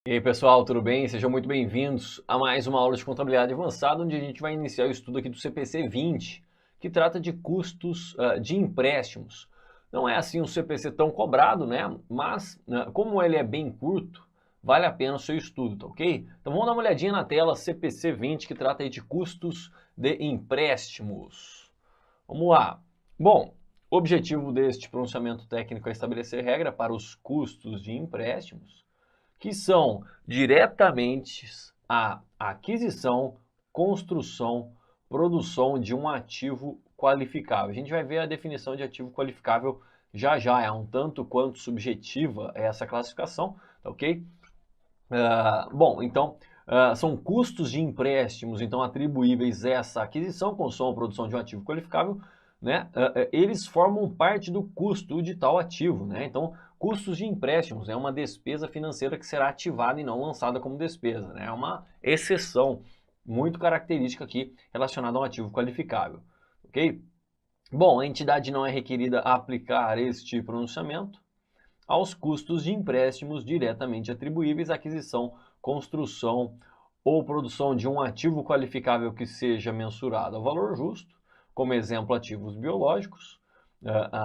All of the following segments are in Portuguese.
E aí pessoal, tudo bem? Sejam muito bem-vindos a mais uma aula de contabilidade avançada, onde a gente vai iniciar o estudo aqui do CPC 20, que trata de custos de empréstimos. Não é assim um CPC tão cobrado, né? Mas como ele é bem curto, vale a pena o seu estudo, tá ok? Então vamos dar uma olhadinha na tela CPC 20, que trata aí de custos de empréstimos. Vamos lá. Bom, o objetivo deste pronunciamento técnico é estabelecer regra para os custos de empréstimos que são diretamente a aquisição, construção, produção de um ativo qualificável. A gente vai ver a definição de ativo qualificável já já, é um tanto quanto subjetiva essa classificação, tá ok? Bom, então, são custos de empréstimos, então, atribuíveis a essa aquisição, construção ou produção de um ativo qualificável, né? Eles formam parte do custo de tal ativo, né? Então, custos de empréstimos é uma despesa financeira que será ativada e não lançada como despesa, né? É uma exceção muito característica aqui relacionada a um ativo qualificável, ok? Bom, a entidade não é requerida a aplicar este pronunciamento aos custos de empréstimos diretamente atribuíveis à aquisição, construção ou produção de um ativo qualificável que seja mensurado ao valor justo, como exemplo, ativos biológicos,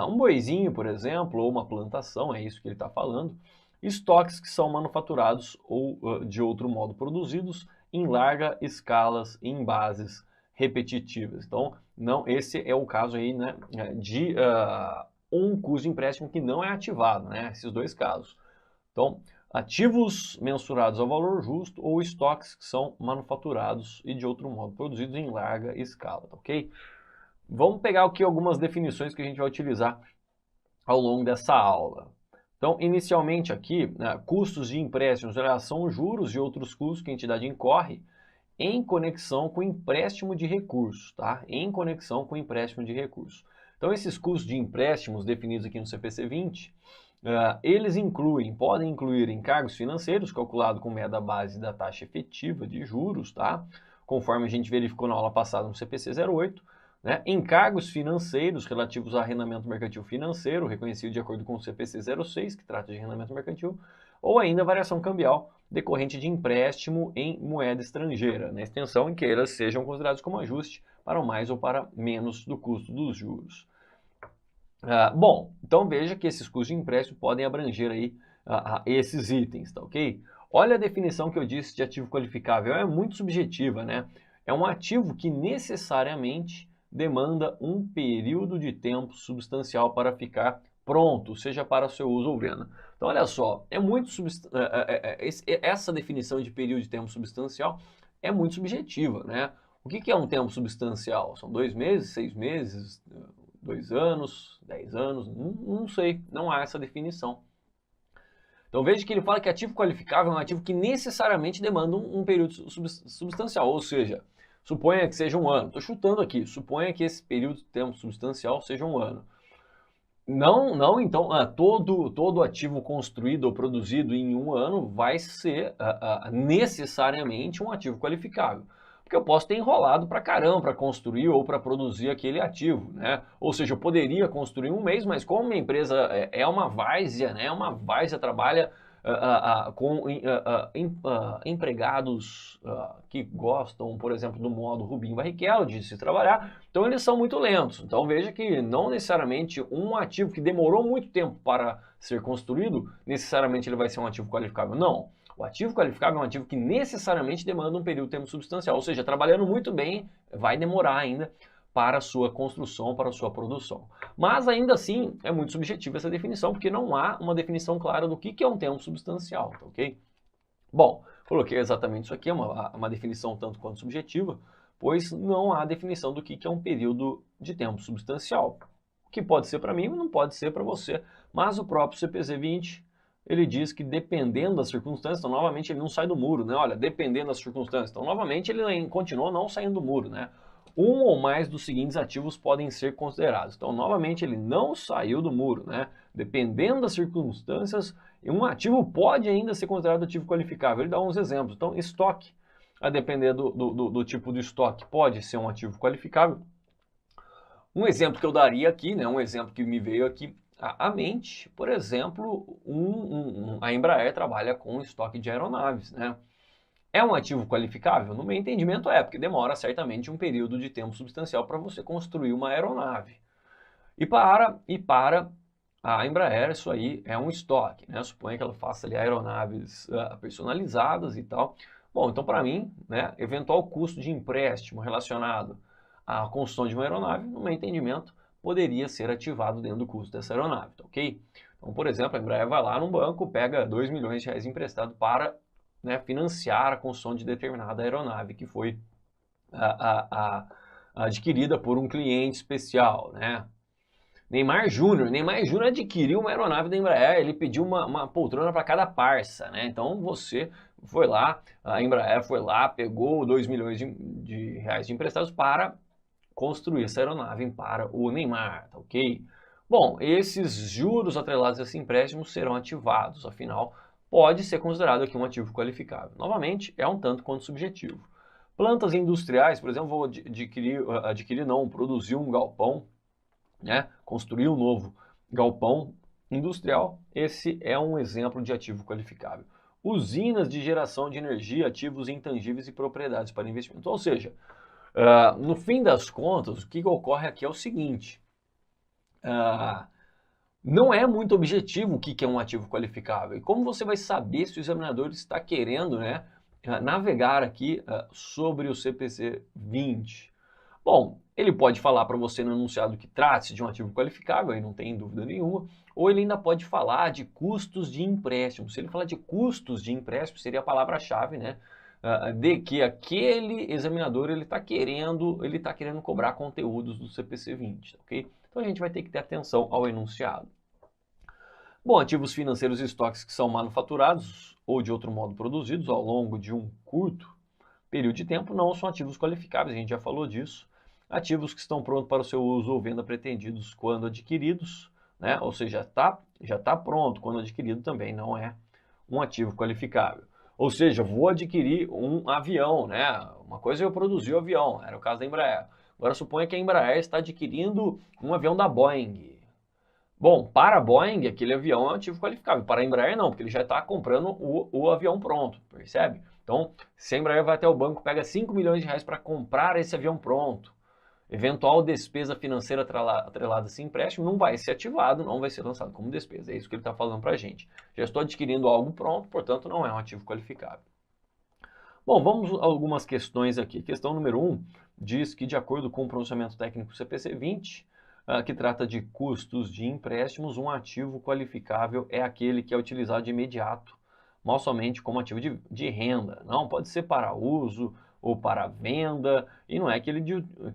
um boizinho, por exemplo, ou uma plantação, é isso que ele está falando, estoques que são manufaturados ou de outro modo produzidos em larga escalas em bases repetitivas. Então, não, esse é o caso aí, né, de um custo de empréstimo que não é ativado, né? Esses dois casos. Então, ativos mensurados ao valor justo ou estoques que são manufaturados e de outro modo produzidos em larga escala, tá ok? Vamos pegar aqui algumas definições que a gente vai utilizar ao longo dessa aula. Então, inicialmente aqui, custos de empréstimos são juros e outros custos que a entidade incorre em conexão com empréstimo de recursos, tá? Em conexão com empréstimo de recursos. Então, esses custos de empréstimos definidos aqui no CPC 20, eles podem incluir encargos financeiros, calculado com média base da taxa efetiva de juros, tá? Conforme a gente verificou na aula passada no CPC 08, né? Encargos financeiros relativos a arrendamento mercantil financeiro, reconhecido de acordo com o CPC 06, que trata de arrendamento mercantil, ou ainda variação cambial decorrente de empréstimo em moeda estrangeira, na extensão em que elas sejam consideradas como ajuste para mais ou para menos do custo dos juros. Bom, então veja que esses custos de empréstimo podem abranger aí esses itens, tá ok? Olha a definição que eu disse de ativo qualificável, é muito subjetiva, né? É um ativo que necessariamente demanda um período de tempo substancial para ficar pronto, seja para seu uso ou venda. Então, olha só, essa definição de período de tempo substancial é muito subjetiva, né? O que é um tempo substancial? São 2 meses, 6 meses, 2 anos, 10 anos? Não sei, não há essa definição. Então veja que ele fala que ativo qualificável é um ativo que necessariamente demanda um período substancial, ou seja, suponha que seja um ano. Estou chutando aqui, suponha que esse período de tempo substancial seja um ano. Não, então, todo ativo construído ou produzido em um ano vai ser necessariamente um ativo qualificável. Porque eu posso ter enrolado para caramba para construir ou para produzir aquele ativo, né? Ou seja, eu poderia construir um mês, mas como minha empresa é uma várzea, né? Uma várzea, trabalha com empregados que gostam, por exemplo, do modo Rubinho Barrichello de se trabalhar, então eles são muito lentos. Então veja que não necessariamente um ativo que demorou muito tempo para ser construído, necessariamente ele vai ser um ativo qualificável. Não. O ativo qualificável é um ativo que necessariamente demanda um período de tempo substancial, ou seja, trabalhando muito bem, vai demorar ainda para a sua construção, para a sua produção. Mas ainda assim é muito subjetiva essa definição, porque não há uma definição clara do que é um tempo substancial, tá ok? Bom, coloquei exatamente isso aqui, é uma definição tanto quanto subjetiva, pois não há definição do que é um período de tempo substancial. O que pode ser para mim não pode ser para você, mas o próprio CPC 20, ele diz que dependendo das circunstâncias, então novamente ele não sai do muro, né? Olha, dependendo das circunstâncias, então novamente ele continua não saindo do muro, né? Um ou mais dos seguintes ativos podem ser considerados. Então, novamente, ele não saiu do muro, né? Dependendo das circunstâncias, um ativo pode ainda ser considerado ativo qualificável. Ele dá uns exemplos. Então, estoque, a depender do tipo de estoque, pode ser um ativo qualificável. Um exemplo que eu daria aqui, né? Um exemplo que me veio aqui a mente, por exemplo, a Embraer trabalha com estoque de aeronaves, né? É um ativo qualificável? No meu entendimento é, porque demora certamente um período de tempo substancial para você construir uma aeronave. E para a Embraer, isso aí é um estoque, né? Suponha que ela faça ali aeronaves personalizadas e tal. Bom, então para mim, né, eventual custo de empréstimo relacionado à construção de uma aeronave, no meu entendimento, poderia ser ativado dentro do custo dessa aeronave, tá ok? Então, por exemplo, a Embraer vai lá num banco, pega 2 milhões de reais emprestado para, né, financiar a construção de determinada aeronave que foi adquirida por um cliente especial, né? Neymar Júnior adquiriu uma aeronave da Embraer, ele pediu uma poltrona para cada parça, né? Então você foi lá, a Embraer foi lá, pegou 2 milhões de reais de emprestados para construir essa aeronave para o Neymar, tá ok? Bom, esses juros atrelados a esse empréstimo serão ativados, afinal, pode ser considerado aqui um ativo qualificável. Novamente, é um tanto quanto subjetivo. Plantas industriais, por exemplo, vou produzir um galpão, né, construir um novo galpão industrial, esse é um exemplo de ativo qualificável. Usinas de geração de energia, ativos intangíveis e propriedades para investimento. Ou seja, no fim das contas, o que ocorre aqui é o seguinte, não é muito objetivo o que é um ativo qualificável. E como você vai saber se o examinador está querendo, né, navegar aqui sobre o CPC 20? Bom, ele pode falar para você no enunciado que trate-se de um ativo qualificável, aí não tem dúvida nenhuma, ou ele ainda pode falar de custos de empréstimo. Se ele falar de custos de empréstimo, seria a palavra-chave, né? De que aquele examinador ele está querendo cobrar conteúdos do CPC 20, ok? Então a gente vai ter que ter atenção ao enunciado. Bom, ativos financeiros e estoques que são manufaturados ou de outro modo produzidos ao longo de um curto período de tempo não são ativos qualificáveis, a gente já falou disso. Ativos que estão prontos para o seu uso ou venda pretendidos quando adquiridos, né? Ou seja, já tá pronto quando adquirido também não é um ativo qualificável. Ou seja, vou adquirir um avião, né? Uma coisa é eu produzir o avião, era o caso da Embraer. Agora suponha que a Embraer está adquirindo um avião da Boeing. Bom, para a Boeing, aquele avião é um ativo qualificável. Para a Embraer, não, porque ele já está comprando o avião pronto, percebe? Então, se a Embraer vai até o banco, pega 5 milhões de reais para comprar esse avião pronto, eventual despesa financeira atrelada a esse empréstimo não vai ser ativado, não vai ser lançado como despesa. É isso que ele está falando para a gente. Já estou adquirindo algo pronto, portanto, não é um ativo qualificável. Bom, vamos a algumas questões aqui. Questão número 1 diz que, de acordo com o pronunciamento técnico CPC 20, que trata de custos de empréstimos, um ativo qualificável é aquele que é utilizado de imediato, mal somente como ativo de renda. Não pode ser para uso ou para venda, e não é aquele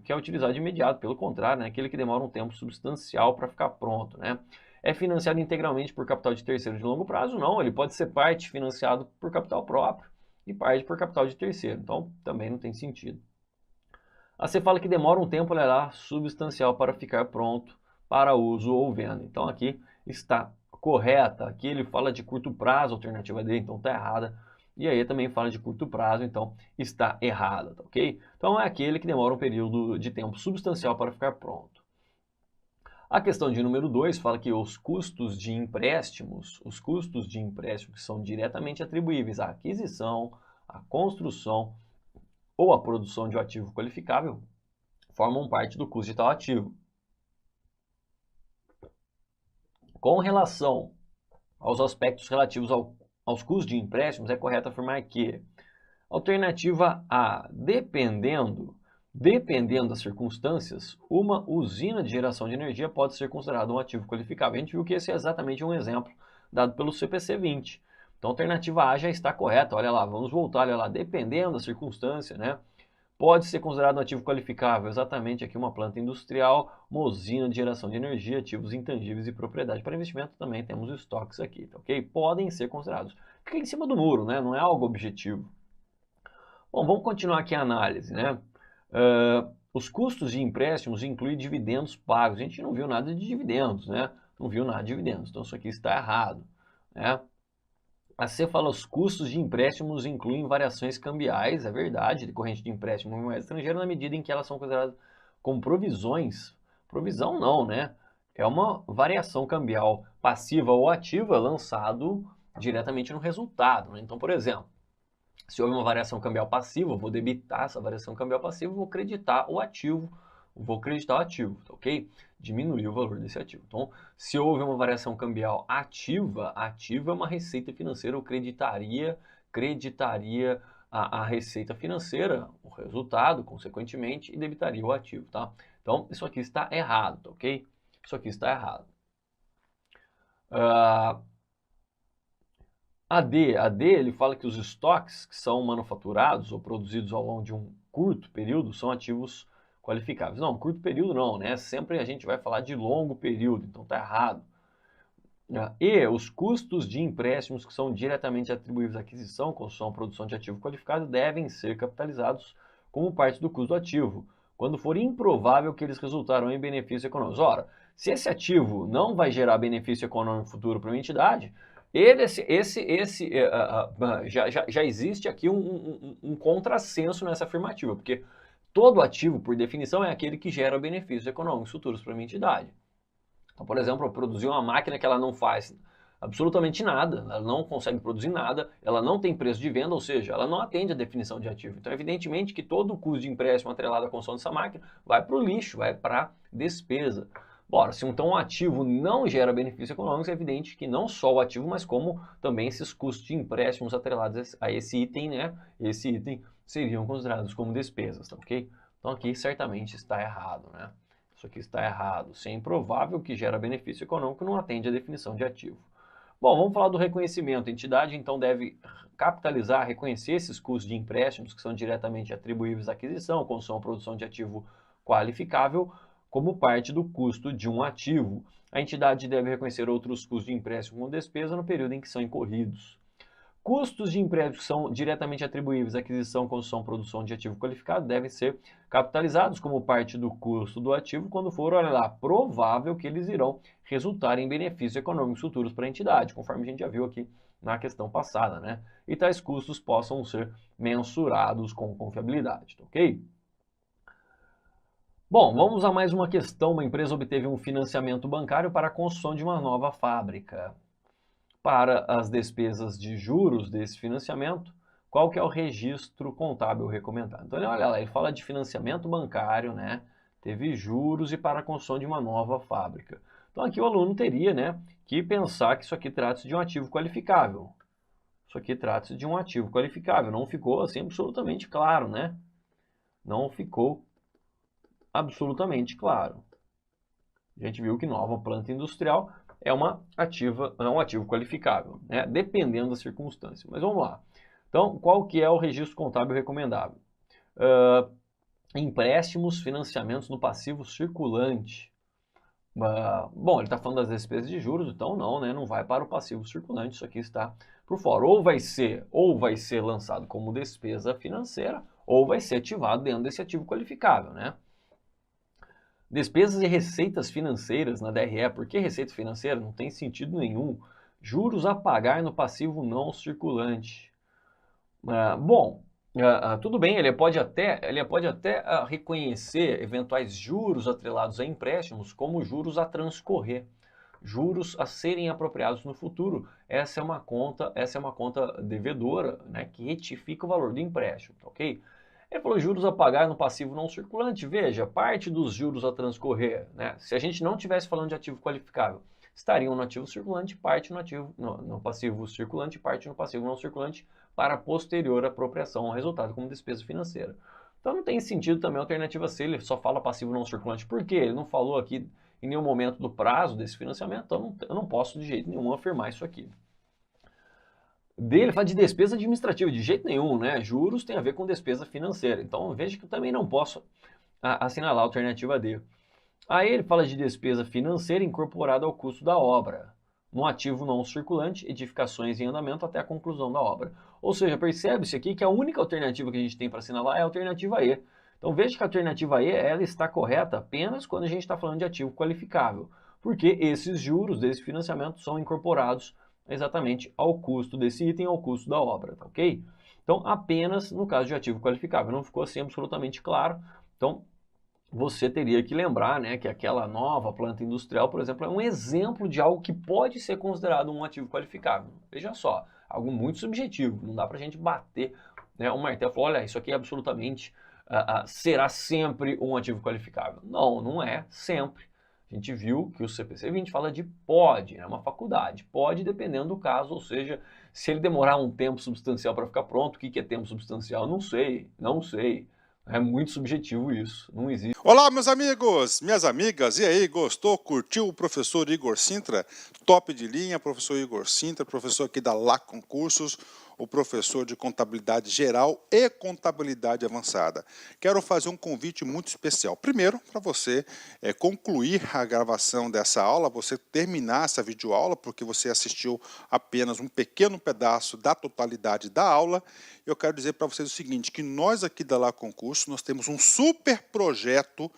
que é utilizado de imediato, pelo contrário, é aquele que demora um tempo substancial para ficar pronto, né? É financiado integralmente por capital de terceiro de longo prazo? Não, ele pode ser parte financiado por capital próprio e parte por capital de terceiro, então também não tem sentido. Você fala que demora um tempo substancial para ficar pronto para uso ou venda. Então aqui está correta. Aqui ele fala de curto prazo, alternativa D, então está errada. E aí também fala de curto prazo, então está errada, tá ok? Então é aquele que demora um período de tempo substancial para ficar pronto. A questão de número 2 fala que os custos de empréstimos que são diretamente atribuíveis à aquisição, à construção ou a produção de um ativo qualificável formam parte do custo de tal ativo. Com relação aos aspectos relativos aos custos de empréstimos, é correto afirmar que alternativa A, dependendo das circunstâncias, uma usina de geração de energia pode ser considerada um ativo qualificável. A gente viu que esse é exatamente um exemplo dado pelo CPC 20. Então, a alternativa A já está correta. Olha lá, vamos voltar, olha lá, dependendo da circunstância, né? Pode ser considerado um ativo qualificável, exatamente aqui uma planta industrial, uma usina de geração de energia, ativos intangíveis e propriedade para investimento, também temos estoques aqui, tá ok? Podem ser considerados. Fica em cima do muro, né? Não é algo objetivo. Bom, vamos continuar aqui a análise, né? Os custos de empréstimos incluem dividendos pagos. A gente não viu nada de dividendos, né? Não viu nada de dividendos, então isso aqui está errado, né? A C fala os custos de empréstimos incluem variações cambiais, é verdade, decorrente de empréstimo em moeda estrangeira, na medida em que elas são consideradas como provisões. Provisão não, né? é uma variação cambial passiva ou ativa lançado diretamente no resultado, né? Então, por exemplo, se houve uma variação cambial passiva, eu vou debitar essa variação cambial passiva, vou creditar o ativo, tá ok? Diminuir o valor desse ativo. Então, se houve uma variação cambial ativa, ativa é uma receita financeira, eu creditaria a receita financeira, o resultado, consequentemente, e debitaria o ativo, tá? Então, isso aqui está errado, tá ok? Isso aqui está errado. AD, ele fala que os estoques que são manufaturados ou produzidos ao longo de um curto período são ativos qualificáveis. Não, curto período não, né? Sempre a gente vai falar de longo período, então tá errado. E os custos de empréstimos que são diretamente atribuídos à aquisição, construção, produção de ativo qualificado devem ser capitalizados como parte do custo do ativo, quando for improvável que eles resultarão em benefícios econômicos. Ora, se esse ativo não vai gerar benefício econômico futuro para uma entidade, já existe aqui um contrassenso nessa afirmativa, porque todo ativo, por definição, é aquele que gera benefícios econômicos futuros para uma entidade. Então, por exemplo, eu produzir uma máquina que ela não faz absolutamente nada, ela não consegue produzir nada, ela não tem preço de venda, ou seja, ela não atende à definição de ativo. Então, evidentemente que todo o custo de empréstimo atrelado à construção dessa máquina vai para o lixo, vai para despesa. Bora, se então um ativo não gera benefício econômico, é evidente que não só o ativo, mas como também esses custos de empréstimos atrelados a esse item, né? Esse item seriam considerados como despesas, tá ok? Então aqui certamente está errado, né? Isso aqui está errado. Se é improvável que gera benefício econômico, não atende à definição de ativo. Bom, vamos falar do reconhecimento. A entidade, então, deve capitalizar, reconhecer esses custos de empréstimos que são diretamente atribuíveis à aquisição, construção ou produção de ativo qualificável, como parte do custo de um ativo. A entidade deve reconhecer outros custos de empréstimo como despesa no período em que são incorridos. Custos de empréstimo que são diretamente atribuíveis à aquisição, construção, produção de ativo qualificado devem ser capitalizados como parte do custo do ativo quando for, olha lá, provável que eles irão resultar em benefícios econômicos futuros para a entidade, conforme a gente já viu aqui na questão passada, né? E tais custos possam ser mensurados com confiabilidade, tá ok? Bom, vamos a mais uma questão. Uma empresa obteve um financiamento bancário para a construção de uma nova fábrica. Para as despesas de juros desse financiamento, qual que é o registro contábil recomendado? Então, olha lá, ele fala de financiamento bancário, né? Teve juros e para a construção de uma nova fábrica. Então, aqui o aluno teria, né, que pensar que isso aqui trata-se de um ativo qualificável. Isso aqui trata-se de um ativo qualificável. Não ficou assim absolutamente claro, né? Não ficou absolutamente claro. A gente viu que nova planta industrial é um ativo qualificável, né? Dependendo da circunstância. Mas vamos lá. Então, qual que é o registro contábil recomendável? Empréstimos, financiamentos no passivo circulante. Bom, ele está falando das despesas de juros, então não, né? Não vai para o passivo circulante, isso aqui está por fora. Ou vai ser lançado como despesa financeira, ou vai ser ativado dentro desse ativo qualificável, né? Despesas e receitas financeiras na DRE. Por que receita financeira? Não tem sentido nenhum. Juros a pagar no passivo não circulante. Tudo bem, ele pode até reconhecer eventuais juros atrelados a empréstimos como juros a transcorrer, juros a serem apropriados no futuro. Essa é uma conta devedora, né, que retifica o valor do empréstimo, tá ok? Ele falou juros a pagar no passivo não circulante. Veja, parte dos juros a transcorrer, né? Se a gente não estivesse falando de ativo qualificável, estariam no ativo circulante, parte no passivo circulante, parte no passivo não circulante para posterior apropriação ao resultado como despesa financeira. Então não tem sentido também a alternativa C, ele só fala passivo não circulante. Por quê? Ele não falou aqui em nenhum momento do prazo desse financiamento, então eu não posso de jeito nenhum afirmar isso aqui. Ele fala de despesa administrativa, de jeito nenhum, né? Juros tem a ver com despesa financeira. Então veja que eu também não posso assinalar a alternativa D. Aí ele fala de despesa financeira incorporada ao custo da obra, no ativo não circulante, edificações em andamento até a conclusão da obra. Ou seja, percebe-se aqui que a única alternativa que a gente tem para assinalar é a alternativa E. Então veja que a alternativa E ela está correta apenas quando a gente está falando de ativo qualificável, porque esses juros desse financiamento são incorporados exatamente ao custo desse item, ao custo da obra, tá ok? Então, apenas no caso de ativo qualificável, não ficou assim absolutamente claro. Então, você teria que lembrar, né, que aquela nova planta industrial, por exemplo, é um exemplo de algo que pode ser considerado um ativo qualificável. Veja só, algo muito subjetivo, não dá para a gente bater, né, um martelo e falar, olha, isso aqui é absolutamente, será sempre um ativo qualificável. Não, não é sempre. A gente viu que o CPC 20 fala de pode, é uma faculdade, pode dependendo do caso, ou seja, se ele demorar um tempo substancial para ficar pronto, o que é tempo substancial? Não sei, não sei. É muito subjetivo isso, não existe. Olá, meus amigos, minhas amigas, e aí, gostou, curtiu o professor Igor Sintra? Top de linha, professor Igor Sintra, professor aqui da Lá Concursos, o professor de contabilidade geral e contabilidade avançada. Quero fazer um convite muito especial. Primeiro, para você concluir a gravação dessa aula, você terminar essa videoaula, porque você assistiu apenas um pequeno pedaço da totalidade da aula. Eu quero dizer para vocês o seguinte, que nós aqui da Lá Concurso, nós temos um super projeto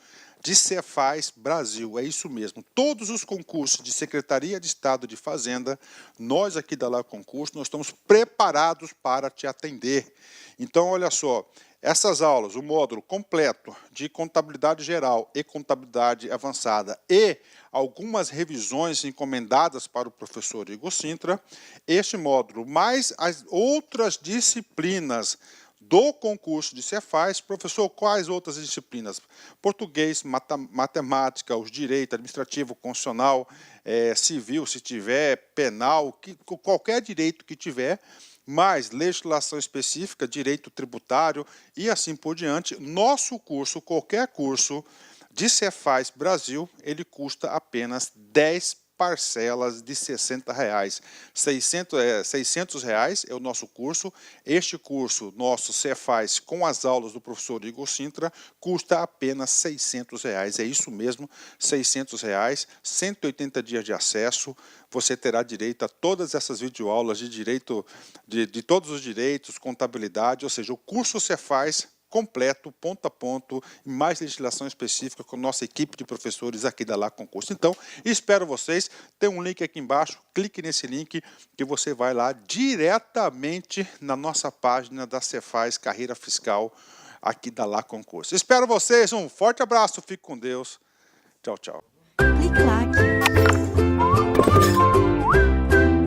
de Cefaz Brasil, é isso mesmo. Todos os concursos de Secretaria de Estado de Fazenda, nós aqui da Lá Concurso, nós estamos preparados para te atender. Então, olha só, essas aulas, o módulo completo de contabilidade geral e contabilidade avançada e algumas revisões encomendadas para o professor Igor Sintra, este módulo, mais as outras disciplinas do concurso de Cefaz. Professor, quais outras disciplinas? Português, matemática, os direitos administrativo, constitucional, civil, se tiver, penal, qualquer direito que tiver, mais legislação específica, direito tributário e assim por diante. Nosso curso, qualquer curso de Cefaz Brasil, ele custa apenas 10 parcelas de R$60. 600 reais é o nosso curso. Este curso, nosso Cefaz, com as aulas do professor Igor Sintra, custa apenas R$600. É isso mesmo, R$600, 180 dias de acesso. Você terá direito a todas essas videoaulas de direito, de todos os direitos, contabilidade, ou seja, o curso Cefaz completo, ponto a ponto, e mais legislação específica com nossa equipe de professores aqui da Lá Concurso. Então, espero vocês. Tem um link aqui embaixo, clique nesse link que você vai lá diretamente na nossa página da Cefaz Carreira Fiscal aqui da Lá Concurso. Espero vocês, um forte abraço, fique com Deus. Tchau, tchau. Clique lá